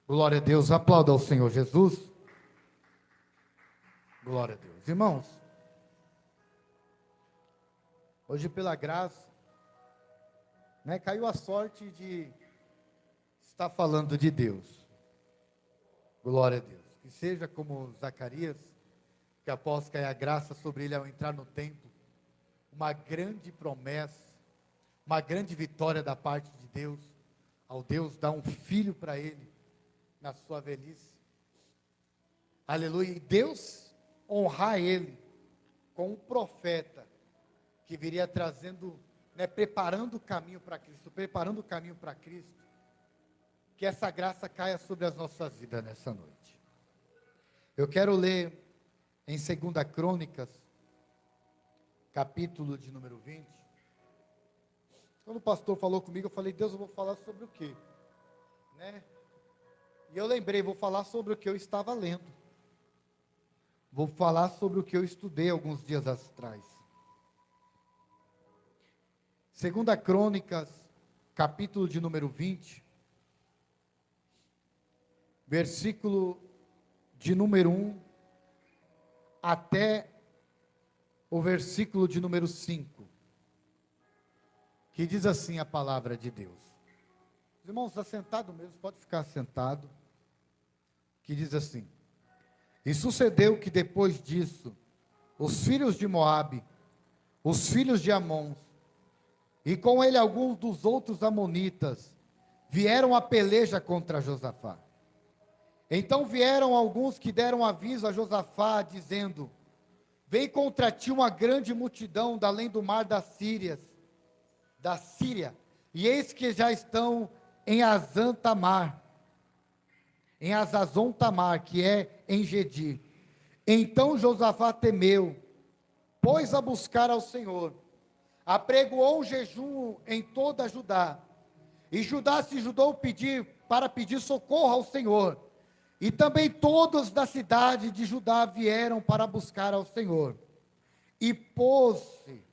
Glória a Deus, aplauda ao Senhor Jesus. Glória a Deus. Irmãos, hoje pela graça, caiu a sorte de estar falando de Deus. Glória a Deus. Que seja como Zacarias, que após cair a graça sobre ele ao entrar no templo, uma grande promessa, uma grande vitória da parte de Deus, ao Deus dar um filho para ele, na sua velhice. Aleluia. E Deus honrar ele com um profeta que viria trazendo, preparando o caminho para Cristo, preparando o caminho para Cristo. Que essa graça caia sobre as nossas vidas nessa noite. Eu quero ler em 2 Crônicas, capítulo de número 20. Quando o pastor falou comigo, eu falei: Deus, eu vou falar sobre o quê? E eu lembrei, vou falar sobre o que eu estava lendo. Vou falar sobre o que eu estudei alguns dias atrás. 2 Crônicas, capítulo de número 20, versículo de número 1 até o versículo de número 5, que diz assim a palavra de Deus. Os irmãos, está sentado mesmo, pode ficar sentado. Que diz assim: E sucedeu que depois disso, os filhos de Moabe, os filhos de Amon, e com ele alguns dos outros amonitas, vieram a peleja contra Josafá. Então vieram alguns que deram aviso a Josafá, dizendo: Vem contra ti uma grande multidão da além do mar da Síria, e eis que já estão em Azazon Tamar, que é em Gedi. Então Josafá temeu, pôs a buscar ao Senhor, apregoou um jejum em toda Judá, e Judá se ajudou para pedir socorro ao Senhor, e também todos da cidade de Judá vieram para buscar ao Senhor, e pôs-se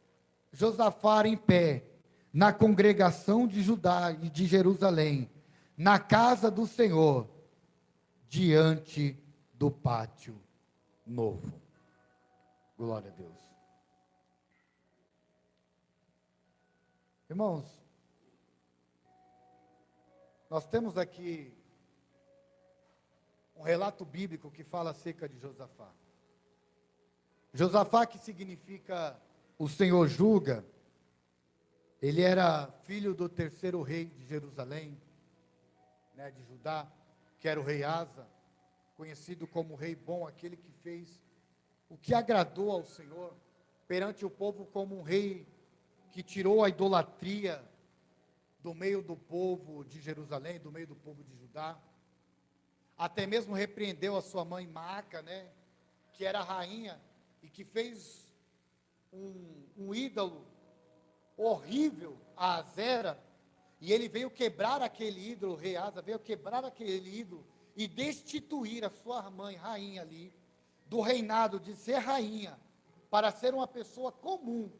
Josafá em pé, na congregação de Judá e de Jerusalém, na casa do Senhor, diante do pátio novo. Glória a Deus. Irmãos, nós temos aqui um relato bíblico que fala acerca de Josafá. Josafá, que significa o Senhor julga. Ele era filho do terceiro rei de Jerusalém, de Judá, que era o rei Asa, conhecido como o rei bom, aquele que fez o que agradou ao Senhor perante o povo, como um rei que tirou a idolatria do meio do povo de Jerusalém, do meio do povo de Judá. Até mesmo repreendeu a sua mãe Maaca, que era a rainha, e que fez um ídolo horrível a Azera, e ele veio quebrar aquele ídolo, o rei Asa veio quebrar aquele ídolo, e destituir a sua mãe, rainha ali, do reinado de ser rainha, para ser uma pessoa comum,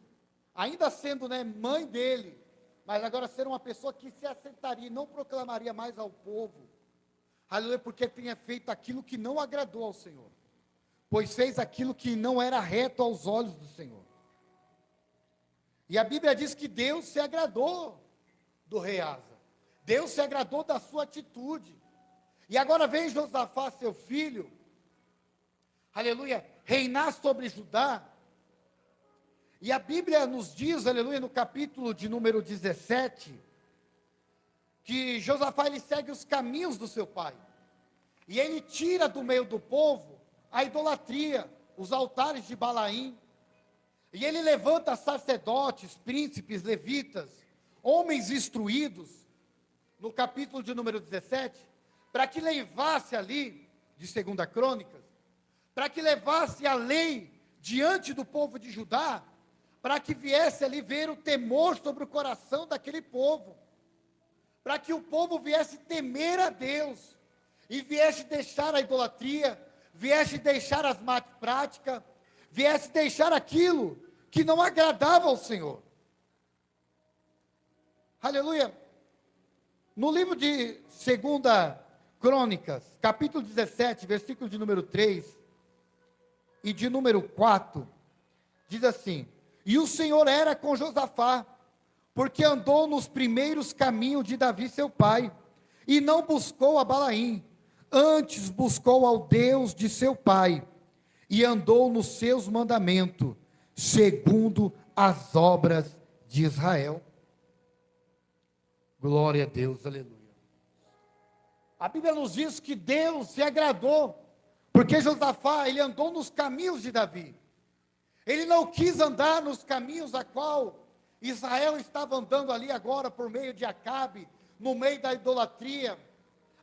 ainda sendo mãe dele, mas agora ser uma pessoa que se assentaria e não proclamaria mais ao povo, aleluia, porque tinha feito aquilo que não agradou ao Senhor, pois fez aquilo que não era reto aos olhos do Senhor. E a Bíblia diz que Deus se agradou do rei Asa, Deus se agradou da sua atitude, e agora vem Josafá, seu filho, aleluia, reinar sobre Judá. E a Bíblia nos diz, aleluia, no capítulo de número 17, que Josafá, ele segue os caminhos do seu pai, e ele tira do meio do povo a idolatria, os altares de Balaim, e ele levanta sacerdotes, príncipes, levitas, homens instruídos, no capítulo de número 17, para que levasse ali, de 2 Crônicas, para que levasse a lei diante do povo de Judá, para que viesse ali ver o temor sobre o coração daquele povo, para que o povo viesse temer a Deus, e viesse deixar a idolatria, viesse deixar as más práticas, viesse deixar aquilo que não agradava ao Senhor. Aleluia. No livro de 2 Crônicas, capítulo 17, versículo de número 3 e de número 4, diz assim: e o Senhor era com Josafá, porque andou nos primeiros caminhos de Davi seu pai, e não buscou a Balaim, antes buscou ao Deus de seu pai, e andou nos seus mandamentos, segundo as obras de Israel. Glória a Deus, aleluia. A Bíblia nos diz que Deus se agradou, porque Josafá, ele andou nos caminhos de Davi. Ele não quis andar nos caminhos a qual Israel estava andando ali agora, por meio de Acabe, no meio da idolatria,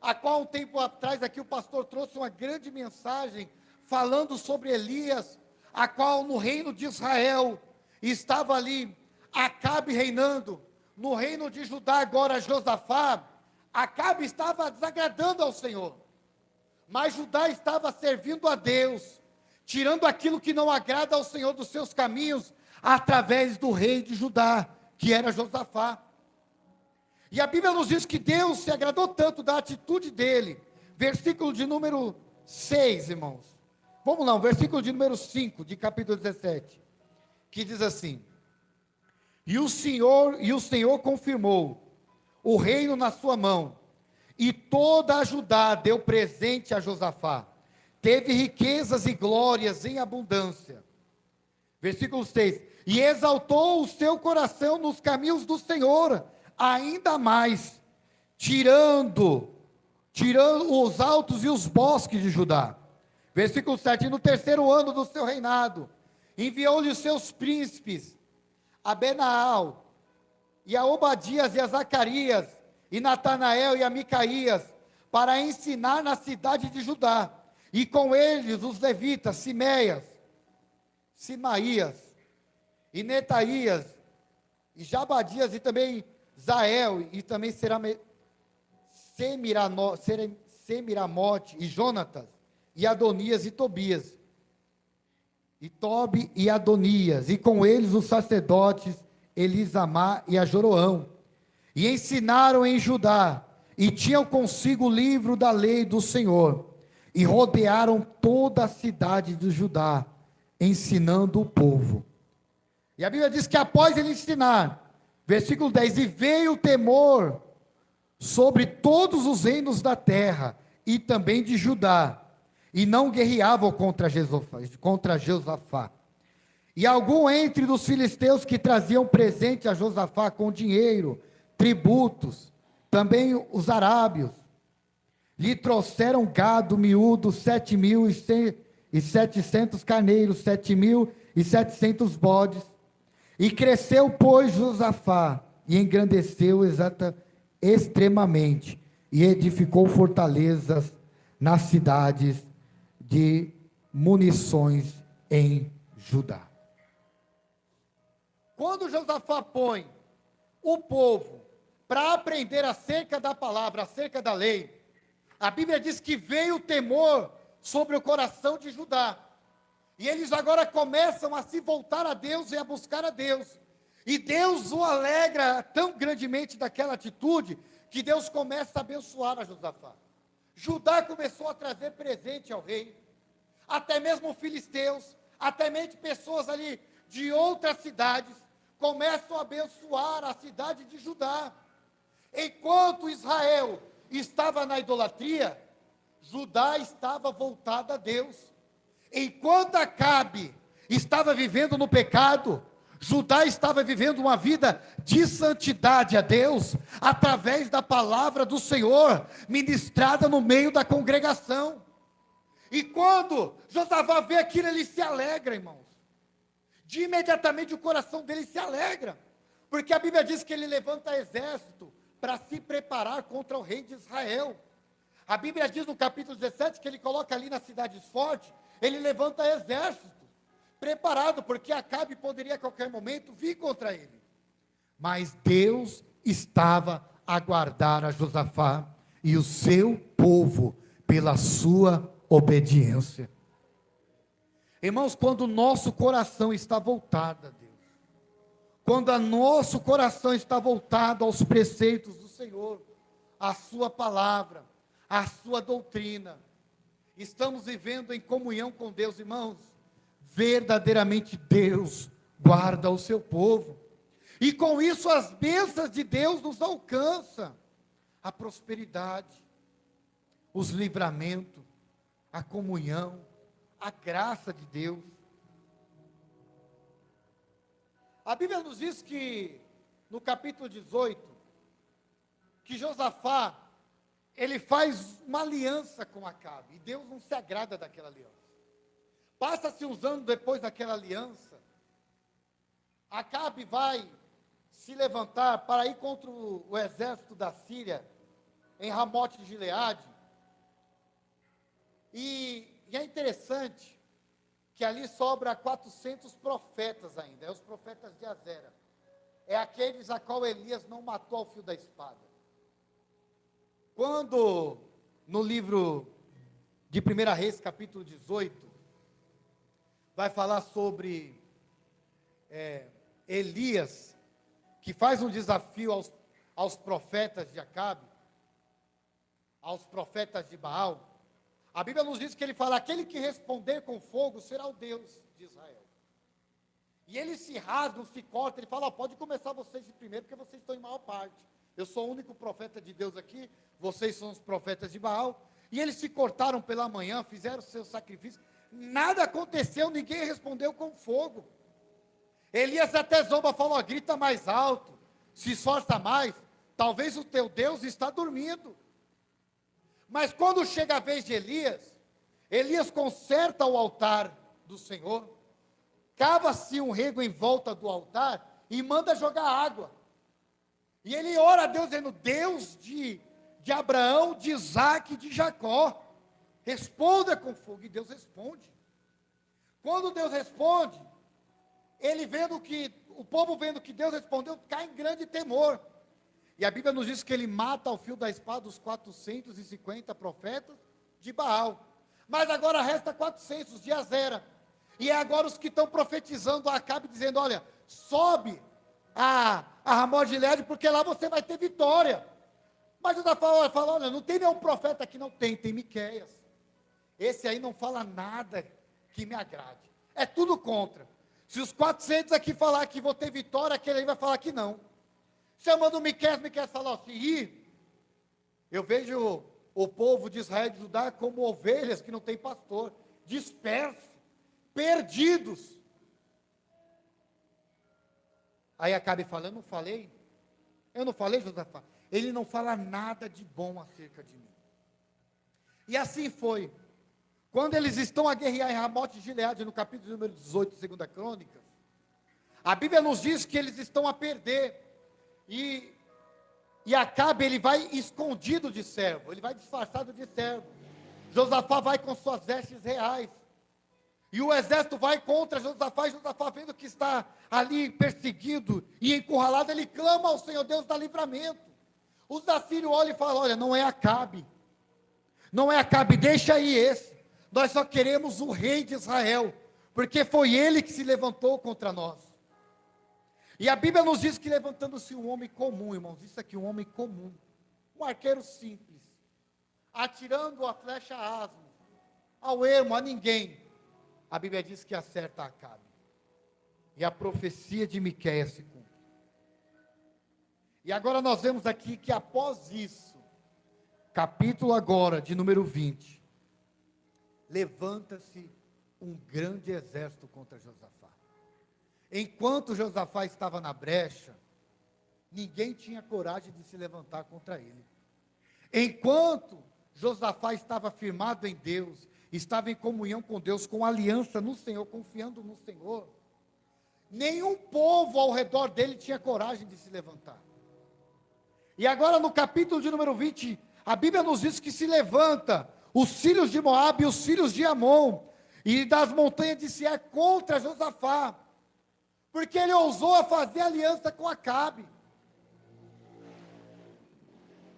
a qual um tempo atrás aqui o pastor trouxe uma grande mensagem, falando sobre Elias, a qual no reino de Israel, estava ali Acabe reinando, no reino de Judá agora Josafá. Acabe estava desagradando ao Senhor, mas Judá estava servindo a Deus, tirando aquilo que não agrada ao Senhor dos seus caminhos, através do rei de Judá, que era Josafá. E a Bíblia nos diz que Deus se agradou tanto da atitude dele, versículo de número 6, irmãos. Vamos lá, versículo de número 5, de capítulo 17, que diz assim: e o Senhor confirmou o reino na sua mão, e toda a Judá deu presente a Josafá, teve riquezas e glórias em abundância. Versículo 6, e exaltou o seu coração nos caminhos do Senhor, ainda mais, tirando os altos e os bosques de Judá. Versículo 7, e no terceiro ano do seu reinado, enviou-lhe os seus príncipes, a Benaal, e a Obadias e a Zacarias, e Natanael e a Micaías, para ensinar na cidade de Judá, e com eles os levitas, Simeias, Simaías, e Netaías, e Jabadias, e também Zael, e também Semiramote, e Jonatas, e Adonias, e Tobias, e Tobi e Adonias, e com eles os sacerdotes, Elisamá e a Joroão, e ensinaram em Judá, e tinham consigo o livro da lei do Senhor, e rodearam toda a cidade de Judá, ensinando o povo. E a Bíblia diz que após ele ensinar, versículo 10, e veio o temor sobre todos os reinos da terra, e também de Judá, e não guerreavam contra Josafá. E algum entre dos filisteus que traziam presente a Josafá com dinheiro, tributos, também os arábios, lhe trouxeram gado miúdo, 7.700 carneiros, 7.700 bodes. E cresceu, pois, Josafá, e engrandeceu extremamente, e edificou fortalezas nas cidades de munições em Judá. Quando Josafá põe o povo para aprender acerca da palavra, acerca da lei, a Bíblia diz que veio o temor sobre o coração de Judá. E eles agora começam a se voltar a Deus e a buscar a Deus. E Deus o alegra tão grandemente daquela atitude, que Deus começa a abençoar a Josafá. Judá começou a trazer presente ao rei, até mesmo filisteus, até mesmo pessoas ali de outras cidades, começam a abençoar a cidade de Judá. Enquanto Israel estava na idolatria, Judá estava voltada a Deus. Enquanto Acabe estava vivendo no pecado, Judá estava vivendo uma vida de santidade a Deus, através da palavra do Senhor, ministrada no meio da congregação. E quando Josafá vê aquilo, ele se alegra, irmãos. De imediatamente o coração dele se alegra, porque a Bíblia diz que ele levanta exército para se preparar contra o rei de Israel. A Bíblia diz no capítulo 17 que ele coloca ali nas cidades fortes, ele levanta exército, preparado, porque Acabe poderia a qualquer momento vir contra ele. Mas Deus estava a guardar a Josafá e o seu povo pela sua obediência. Irmãos, quando o nosso coração está voltado a Deus, quando o nosso coração está voltado aos preceitos do Senhor, a sua palavra, a sua doutrina. Estamos vivendo em comunhão com Deus, irmãos. Verdadeiramente Deus guarda o seu povo. E com isso as bênçãos de Deus nos alcançam. A prosperidade, os livramentos, a comunhão, a graça de Deus. A Bíblia nos diz que, no capítulo 18, que Josafá, ele faz uma aliança com Acabe, e Deus não se agrada daquela aliança. Passa-se uns anos depois daquela aliança, Acabe vai se levantar para ir contra o exército da Síria, em Ramote de Gileade, e é interessante que ali sobra 400 profetas ainda, é os profetas de Azera, é aqueles a qual Elias não matou ao fio da espada. Quando, no livro de 1 Reis, capítulo 18, vai falar sobre Elias, que faz um desafio aos profetas de Acabe, aos profetas de Baal, a Bíblia nos diz que ele fala, aquele que responder com fogo será o Deus de Israel. E eles se rasgam, se cortam, ele fala, pode começar vocês primeiro, porque vocês estão em maior parte. Eu sou o único profeta de Deus aqui, vocês são os profetas de Baal. E eles se cortaram pela manhã, fizeram seus sacrifícios, nada aconteceu, ninguém respondeu com fogo. Elias até zomba, falou, grita mais alto, se esforça mais, talvez o teu Deus está dormindo. Mas quando chega a vez de Elias, Elias conserta o altar do Senhor, cava-se um rego em volta do altar e manda jogar água. E ele ora a Deus, dizendo, Deus de Abraão, de Isaac e de Jacó, responda com fogo. E Deus responde. Quando Deus responde, o povo vendo que Deus respondeu, cai em grande temor. E a Bíblia nos diz que ele mata ao fio da espada os 450 profetas de Baal. Mas agora resta 400 de Azera. E é agora os que estão profetizando a Acabe, dizendo, olha, sobe a Ramote de Gileade, porque lá você vai ter vitória. Mas Josafá fala, olha, não tem nenhum profeta aqui, não tem Miqueias. Esse aí não fala nada que me agrade. É tudo contra. Se os 400 aqui falar que vou ter vitória, aquele aí vai falar que não. Chamando Miqueias fala assim, eu vejo o povo de Israel e de Judá como ovelhas que não tem pastor, dispersos, perdidos. Aí Acabe fala, eu não falei, Josafá, ele não fala nada de bom acerca de mim. E assim foi, quando eles estão a guerrear em Ramote de Gileade, no capítulo número 18, 2 Crônicas, a Bíblia nos diz que eles estão a perder, e Acabe, ele vai escondido de servo, ele vai disfarçado de servo. Josafá vai com suas vestes reais, e o exército vai contra Josafá, e Josafá, vendo que está ali perseguido e encurralado, ele clama ao Senhor Deus, dá livramento. Os assírios olham e falam, olha, não é Acabe, deixa aí esse, nós só queremos o rei de Israel, porque foi ele que se levantou contra nós. E a Bíblia nos diz que levantando-se um homem comum, irmãos, isso aqui, um homem comum, um arqueiro simples, atirando a flecha a asno, ao ermo, a ninguém, a Bíblia diz que acerta Acabe. E a profecia de Miqueias se cumpre. E agora nós vemos aqui que após isso, capítulo agora de número 20, levanta-se um grande exército contra Josafá. Enquanto Josafá estava na brecha, ninguém tinha coragem de se levantar contra ele. Enquanto Josafá estava firmado em Deus, estava em comunhão com Deus, com aliança no Senhor, confiando no Senhor, nenhum povo ao redor dele tinha coragem de se levantar. E agora no capítulo de número 20, a Bíblia nos diz que se levanta os filhos de Moabe e os filhos de Amon, e das montanhas de Seir contra Josafá, porque ele ousou a fazer aliança com Acabe.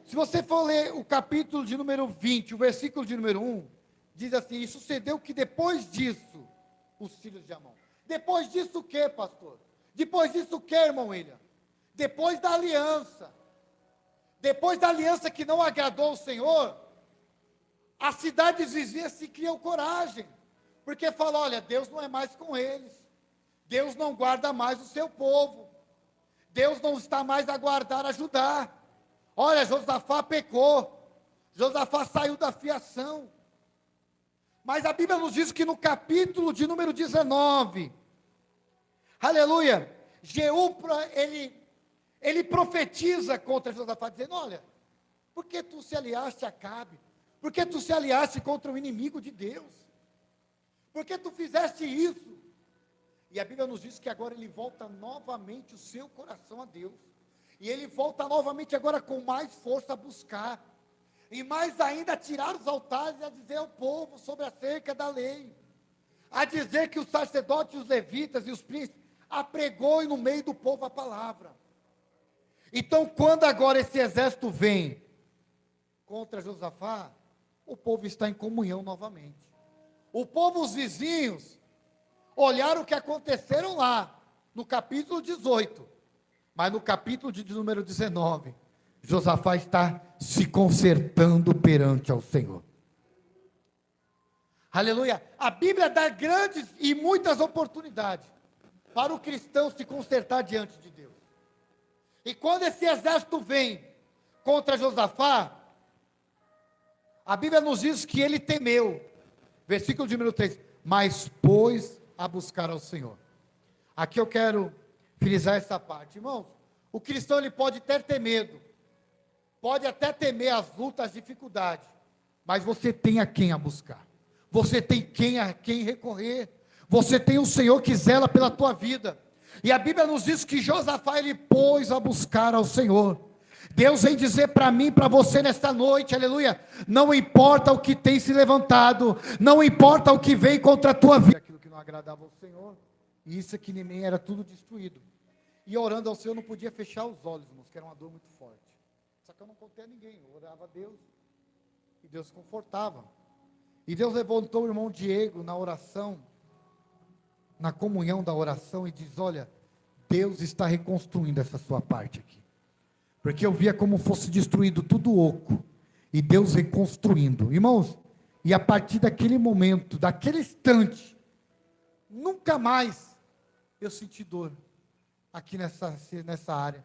Se você for ler o capítulo de número 20, o versículo de número 1, diz assim, e sucedeu que depois disso, os filhos de Amon. Depois disso o que, pastor? Depois disso o que, irmão William? Depois da aliança. Depois da aliança que não agradou ao Senhor, as cidades vizinhas se criam coragem, porque falam, olha, Deus não é mais com eles, Deus não guarda mais o seu povo, Deus não está mais a guardar, a ajudar. Olha, Josafá pecou, Josafá saiu da fiação. Mas a Bíblia nos diz que no capítulo de número 19, aleluia, Jeú, ele profetiza contra Josafá, dizendo, olha, por que tu se aliaste a Acabe? Por que tu se aliaste contra o inimigo de Deus? Por que tu fizeste isso? E a Bíblia nos diz que agora ele volta novamente o seu coração a Deus. E ele volta novamente agora com mais força a buscar. E mais ainda a tirar os altares e a dizer ao povo sobre acerca da lei. A dizer que os sacerdotes, os levitas e os príncipes apregou no meio do povo a palavra. Então quando agora esse exército vem contra Josafá, o povo está em comunhão novamente. O povo, os vizinhos, olharam o que aconteceram lá, no capítulo 18, mas no capítulo de número 19, Josafá está se consertando perante ao Senhor. Aleluia, a Bíblia dá grandes e muitas oportunidades, para o cristão se consertar diante de Deus. E quando esse exército vem contra Josafá, a Bíblia nos diz que ele temeu, versículo de número 3, mas pôs a buscar ao Senhor. Aqui eu quero frisar essa parte, irmãos. O cristão ele pode até ter medo, pode até temer as lutas, as dificuldades, mas você tem a quem a buscar, você tem a quem recorrer, você tem o Senhor que zela pela tua vida. E a Bíblia nos diz que Josafá ele pôs a buscar ao Senhor. Deus vem dizer para mim, para você nesta noite, aleluia, não importa o que tem se levantado, não importa o que vem contra a tua vida, aquilo que não agradava ao Senhor, e isso aqui em mim era tudo destruído, e orando ao Senhor, eu não podia fechar os olhos, irmãos, que era uma dor muito forte, só que eu não contei a ninguém, eu orava a Deus, e Deus confortava, e Deus levantou o irmão Diego na oração, na comunhão da oração, e diz, olha, Deus está reconstruindo essa sua parte aqui, porque eu via como fosse destruído tudo oco, e Deus reconstruindo, irmãos, e a partir daquele momento, daquele instante, nunca mais eu senti dor, aqui nessa área,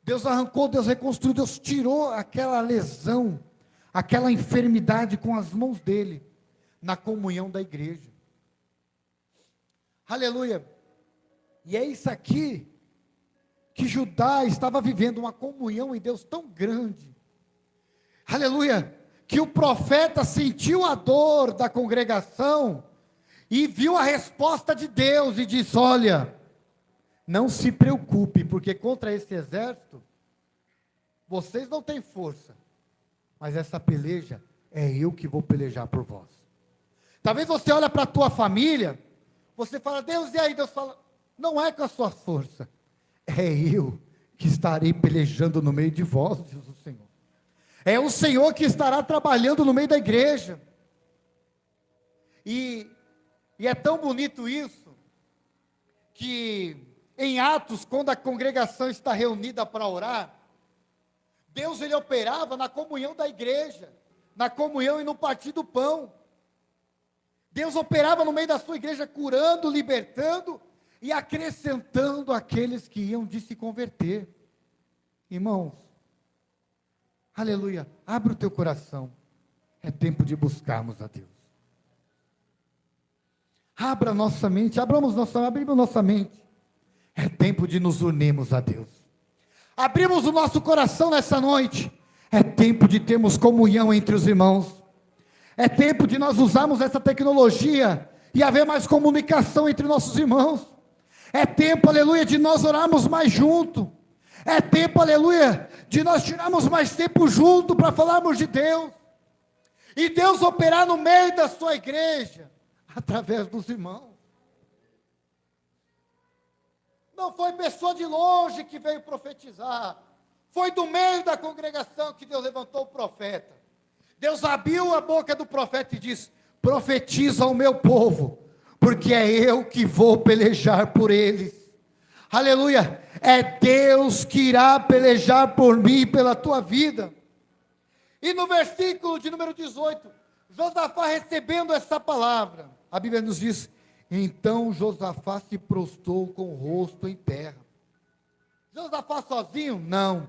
Deus arrancou, Deus reconstruiu, Deus tirou aquela lesão, aquela enfermidade com as mãos dele, na comunhão da igreja, aleluia, e é isso aqui, que Judá estava vivendo uma comunhão em Deus tão grande, aleluia, que o profeta sentiu a dor da congregação, e viu a resposta de Deus, e disse, olha, não se preocupe, porque contra esse exército, vocês não têm força, mas essa peleja, é eu que vou pelejar por vós. Talvez você olhe para a tua família, você fala, Deus, e aí? Deus fala, não é com a sua força, é eu que estarei pelejando no meio de vós, diz o Senhor. É o Senhor que estará trabalhando no meio da igreja. E é tão bonito isso, que em Atos, quando a congregação está reunida para orar, Deus ele operava na comunhão da igreja, na comunhão e no partir do pão. Deus operava no meio da sua igreja, curando, libertando, e acrescentando aqueles que iam de se converter. Irmãos, aleluia, abre o teu coração, é tempo de buscarmos a Deus. Abra nossa mente, abrimos nossa mente, é tempo de nos unirmos a Deus. Abrimos o nosso coração nessa noite, é tempo de termos comunhão entre os irmãos, é tempo de nós usarmos essa tecnologia, e haver mais comunicação entre nossos irmãos, é tempo, aleluia, de nós orarmos mais junto, é tempo, aleluia, de nós tirarmos mais tempo junto, para falarmos de Deus, e Deus operar no meio da sua igreja, através dos irmãos. Não foi pessoa de longe que veio profetizar, foi do meio da congregação que Deus levantou o profeta. Deus abriu a boca do profeta e disse, profetiza ao meu povo, porque é eu que vou pelejar por eles. Aleluia, é Deus que irá pelejar por mim e pela tua vida. E no versículo de número 18, Josafá recebendo essa palavra, a Bíblia nos diz, então Josafá se prostrou com o rosto em terra. Josafá sozinho? Não.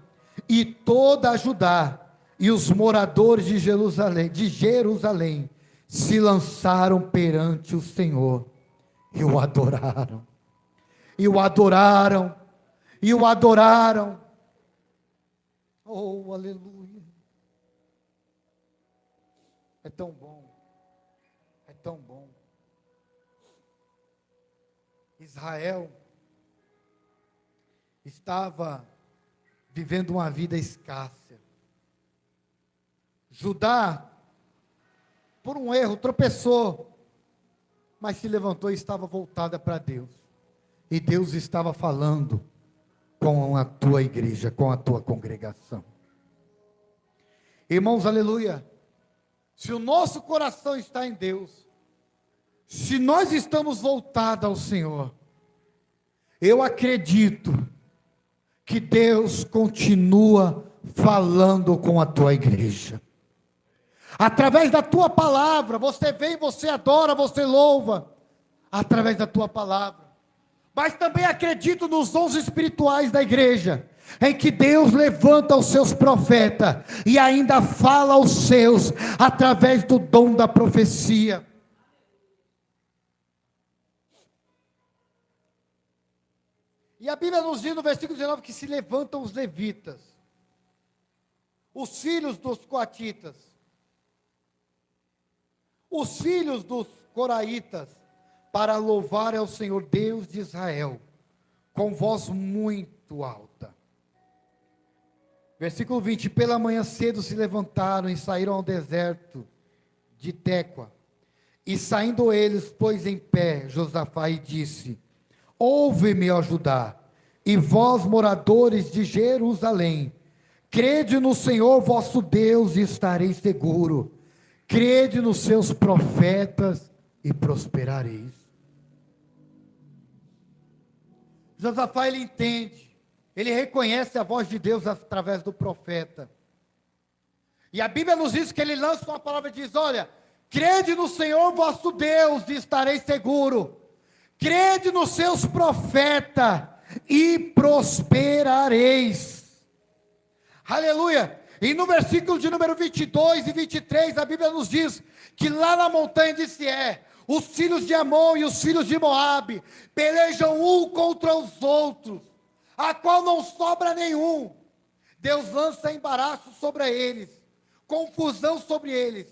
E toda a Judá e os moradores de Jerusalém se lançaram perante o Senhor e o adoraram. E o adoraram. E o adoraram. Oh, aleluia. É tão bom. É tão bom. Israel estava vivendo uma vida escassa. Judá, por um erro, tropeçou, mas se levantou e estava voltada para Deus. E Deus estava falando com a tua igreja, com a tua congregação. Irmãos, aleluia. Se o nosso coração está em Deus, se nós estamos voltados ao Senhor, eu acredito que Deus continua falando com a tua igreja. Através da tua palavra, você vem, você adora, você louva, através da tua palavra. Mas também acredito nos dons espirituais da igreja, em que Deus levanta os seus profetas, e ainda fala aos seus, através do dom da profecia. E a Bíblia nos diz no versículo 19, que se levantam os levitas, os filhos dos coatitas, os filhos dos coraitas, para louvar ao Senhor Deus de Israel, com voz muito alta. Versículo 20, pela manhã cedo se levantaram e saíram ao deserto de Tecoa, e saindo eles, pôs em pé Josafá e disse, ouve-me, ó Judá, e vós moradores de Jerusalém, crede no Senhor vosso Deus e estareis seguro, crede nos seus profetas e prosperareis. Josafá, ele entende, ele reconhece a voz de Deus através do profeta, e a Bíblia nos diz que ele lança uma palavra e diz, olha, crede no Senhor vosso Deus e estareis seguro, crede nos seus profetas e prosperareis. Aleluia. E no versículo de número 22 e 23, a Bíblia nos diz que lá na montanha de Sié, os filhos de Amon e os filhos de Moabe pelejam um contra os outros, a qual não sobra nenhum. Deus lança embaraço sobre eles, confusão sobre eles,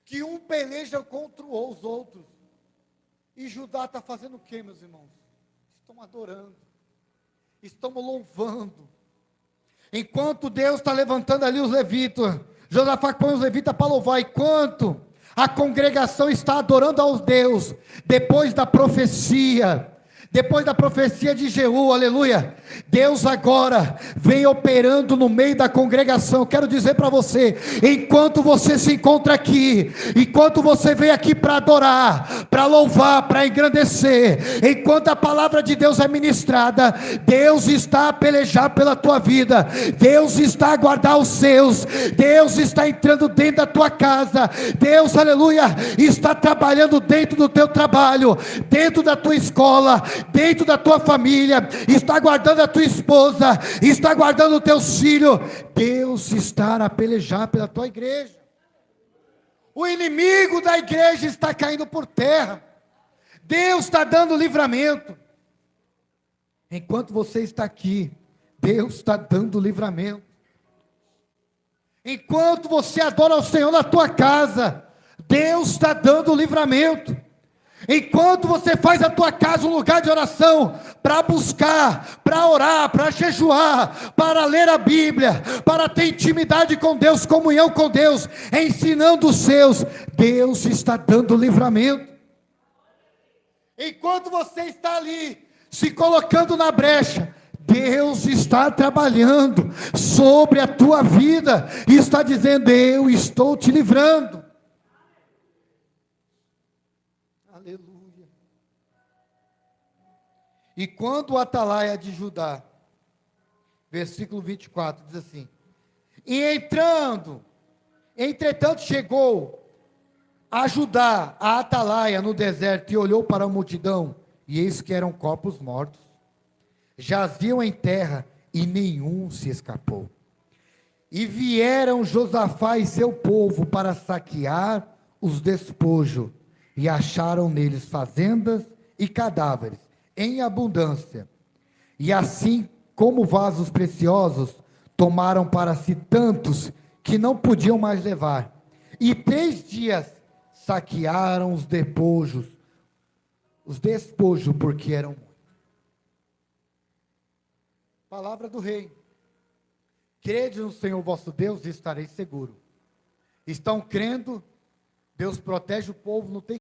que um peleja contra os outros. E Judá está fazendo o que, meus irmãos? Estão adorando, estão louvando. Enquanto Deus está levantando ali os levitas, Josafá põe os levitas para louvar, enquanto a congregação está adorando aos Deus, depois da profecia de Jeú, aleluia, Deus agora vem operando no meio da congregação. Quero dizer para você, enquanto você se encontra aqui, enquanto você vem aqui para adorar, para louvar, para engrandecer, enquanto a palavra de Deus é ministrada, Deus está a pelejar pela tua vida, Deus está a guardar os seus, Deus está entrando dentro da tua casa, Deus, aleluia, está trabalhando dentro do teu trabalho, dentro da tua escola, dentro da tua família, está guardando a tua esposa, está guardando os teus filhos. Deus está a pelejar pela tua igreja. O inimigo da igreja está caindo por terra. Deus está dando livramento. Enquanto você está aqui, Deus está dando livramento. Enquanto você adora o Senhor na tua casa, Deus está dando livramento. Enquanto você faz a tua casa um lugar de oração, para buscar, para orar, para jejuar, para ler a Bíblia, para ter intimidade com Deus, comunhão com Deus, ensinando os seus, Deus está dando livramento. Enquanto você está ali, se colocando na brecha, Deus está trabalhando sobre a tua vida, e está dizendo, eu estou te livrando. Aleluia. E quando o atalaia de Judá, versículo 24, diz assim, e entretanto chegou a Judá, a atalaia no deserto, e olhou para a multidão, e eis que eram corpos mortos. Jaziam em terra, e nenhum se escapou. E vieram Josafá e seu povo para saquear os despojos, e acharam neles fazendas e cadáveres, em abundância. E assim como vasos preciosos, tomaram para si tantos que não podiam mais levar. E 3 dias saquearam os despojos, porque eram muitos. Palavra do rei. Crede no Senhor vosso Deus e estareis seguro. Estão crendo, Deus protege o povo, não tem